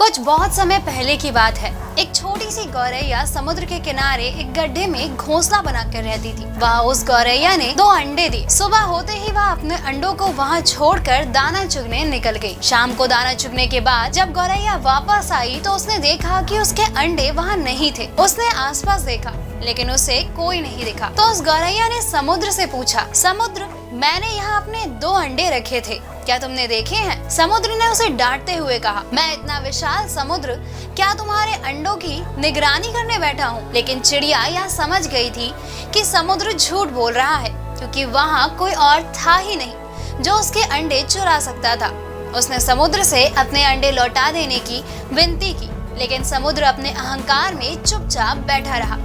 कुछ बहुत समय पहले की बात है। एक छोटी सी गौरैया समुद्र के किनारे एक गड्ढे में घोंसला बनाकर रहती थी। वह उस गौरैया ने 2 अंडे दिए। सुबह होते ही वह अपने अंडों को वहाँ छोड़कर दाना चुगने निकल गई। शाम को दाना चुगने के बाद जब गौरैया वापस आई तो उसने देखा कि उसके अंडे वहाँ नहीं थे। उसने आसपास देखा लेकिन उसे कोई नहीं दिखा। तो उस गौरैया ने समुद्र से पूछा, समुद्र, मैंने यहाँ अपने 2 अंडे रखे थे, क्या तुमने देखे हैं? समुद्र ने उसे डांटते हुए कहा, मैं इतना विशाल समुद्र क्या तुम्हारे अंडों की निगरानी करने बैठा हूँ? लेकिन चिड़िया यह समझ गई थी कि समुद्र झूठ बोल रहा है, क्योंकि वहाँ कोई और था ही नहीं जो उसके अंडे चुरा सकता था। उसने समुद्र से अपने अंडे लौटा देने की विनती की, लेकिन समुद्र अपने अहंकार में चुपचाप बैठा रहा।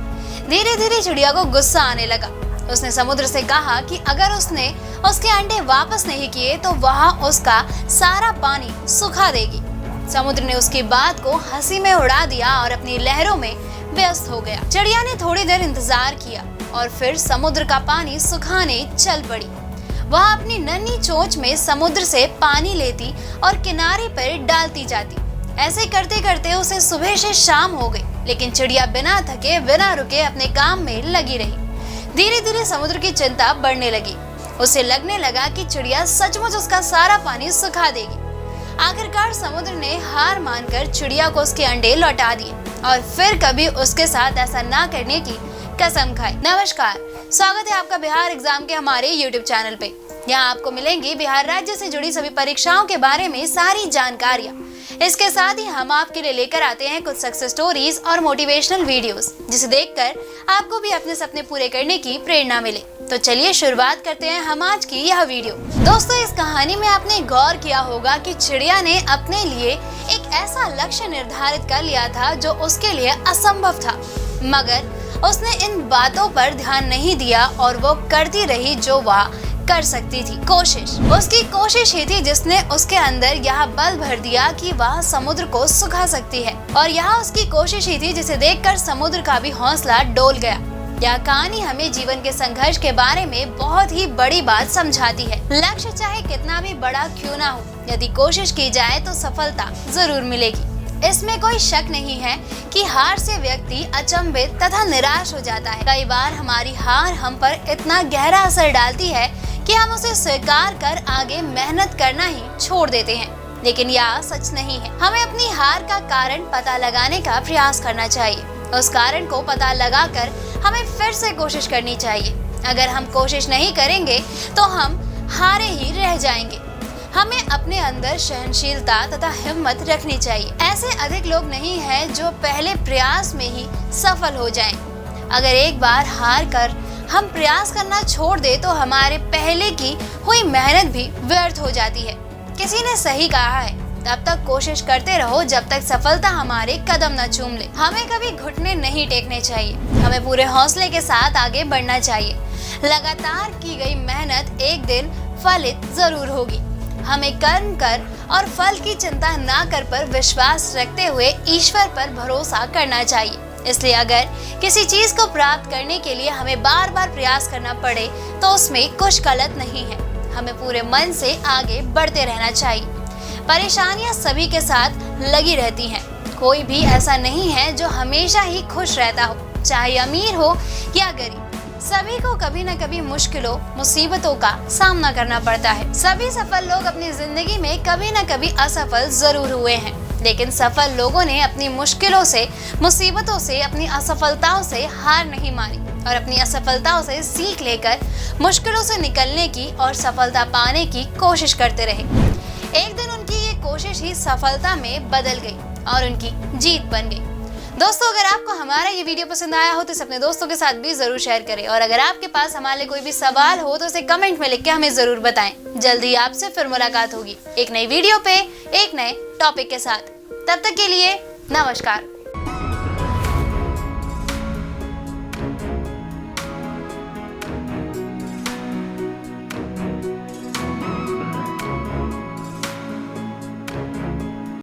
धीरे धीरे चिड़िया को गुस्सा आने लगा। उसने समुद्र से कहा कि अगर उसने उसके अंडे वापस नहीं किए तो वह उसका सारा पानी सुखा देगी। समुद्र ने उसकी बात को हंसी में उड़ा दिया और अपनी लहरों में व्यस्त हो गया। चिड़िया ने थोड़ी देर इंतजार किया और फिर समुद्र का पानी सुखाने चल पड़ी। वह अपनी नन्ही चोंच में समुद्र से पानी लेती और किनारे पर डालती जाती। ऐसे करते करते उसे सुबह से शाम हो गई, लेकिन चिड़िया बिना थके बिना रुके अपने काम में लगी रही। धीरे धीरे समुद्र की चिंता बढ़ने लगी। उसे लगने लगा कि चिड़िया सचमुच उसका सारा पानी सुखा देगी। आखिरकार समुद्र ने हार मानकर चिड़िया को उसके अंडे लौटा दिए और फिर कभी उसके साथ ऐसा ना करने की कसम खाई। नमस्कार, स्वागत है आपका बिहार एग्जाम के हमारे YouTube चैनल पे। यहाँ आपको मिलेंगी बिहार राज्य से जुड़ी सभी परीक्षाओं के बारे में सारी जानकारियाँ। इसके साथ ही हम आपके लिए लेकर आते हैं कुछ सक्सेस स्टोरीज और मोटिवेशनल वीडियोस, जिसे देखकर आपको भी अपने सपने पूरे करने की प्रेरणा मिले। तो चलिए शुरुआत करते हैं हम आज की यह वीडियो। दोस्तों, इस कहानी में आपने गौर किया होगा कि चिड़िया ने अपने लिए एक ऐसा लक्ष्य निर्धारित कर लिया था जो उसके लिए असंभव था, मगर उसने इन बातों पर ध्यान नहीं दिया और वो करती रही जो वह कर सकती थी। कोशिश, उसकी कोशिश ही थी जिसने उसके अंदर यह बल भर दिया कि वह समुद्र को सुखा सकती है, और यह उसकी कोशिश ही थी जिसे देखकर समुद्र का भी हौसला डोल गया। यह कहानी हमें जीवन के संघर्ष के बारे में बहुत ही बड़ी बात समझाती है। लक्ष्य चाहे कितना भी बड़ा क्यों ना हो, यदि कोशिश की जाए तो सफलता जरूर मिलेगी। इसमें कोई शक नहीं है कि हार से व्यक्ति अचंभित तथा निराश हो जाता है। कई बार हमारी हार हम पर इतना गहरा असर डालती है कि हम उसे स्वीकार कर आगे मेहनत करना ही छोड़ देते हैं, लेकिन यह सच नहीं है। हमें अपनी हार का कारण पता लगाने का प्रयास करना चाहिए। उस कारण को पता लगाकर हमें फिर से कोशिश करनी चाहिए। अगर हम कोशिश नहीं करेंगे तो हम हारे ही रह जाएंगे। हमें अपने अंदर सहनशीलता तथा हिम्मत रखनी चाहिए। ऐसे अधिक लोग नहीं हैं जो पहले प्रयास में ही सफल हो जाएं। अगर एक बार हार कर हम प्रयास करना छोड़ दे तो हमारे पहले की हुई मेहनत भी व्यर्थ हो जाती है। किसी ने सही कहा है, तब तक कोशिश करते रहो जब तक सफलता हमारे कदम न चूम ले। हमें कभी घुटने नहीं टेकने चाहिए। हमें पूरे हौसले के साथ आगे बढ़ना चाहिए। लगातार की गई मेहनत एक दिन फलित जरूर होगी। हमें कर्म कर और फल की चिंता ना कर पर विश्वास रखते हुए ईश्वर पर भरोसा करना चाहिए। इसलिए अगर किसी चीज को प्राप्त करने के लिए हमें बार बार प्रयास करना पड़े तो उसमें कुछ गलत नहीं है। हमें पूरे मन से आगे बढ़ते रहना चाहिए। परेशानियां सभी के साथ लगी रहती हैं। कोई भी ऐसा नहीं है जो हमेशा ही खुश रहता हो, चाहे अमीर हो या गरीब। सभी को कभी न कभी मुश्किलों मुसीबतों का सामना करना पड़ता है। सभी सफल लोग अपनी जिंदगी में कभी न कभी असफल जरूर हुए हैं, लेकिन सफल लोगों ने अपनी मुश्किलों से, मुसीबतों से, अपनी असफलताओं से हार नहीं मानी और अपनी असफलताओं से सीख लेकर मुश्किलों से निकलने की और सफलता पाने की कोशिश करते रहे। एक दिन उनकी ये कोशिश ही सफलता में बदल गई और उनकी जीत बन गई। दोस्तों, अगर आपको हमारा ये वीडियो पसंद आया हो तो इसे अपने दोस्तों के साथ भी जरूर शेयर करें, और अगर आपके पास हमारे लिए कोई भी सवाल हो तो उसे कमेंट में लिख के हमें जरूर बताएं। जल्दी आपसे फिर मुलाकात होगी एक नई वीडियो पे एक नए टॉपिक के साथ। तब तक के लिए नमस्कार।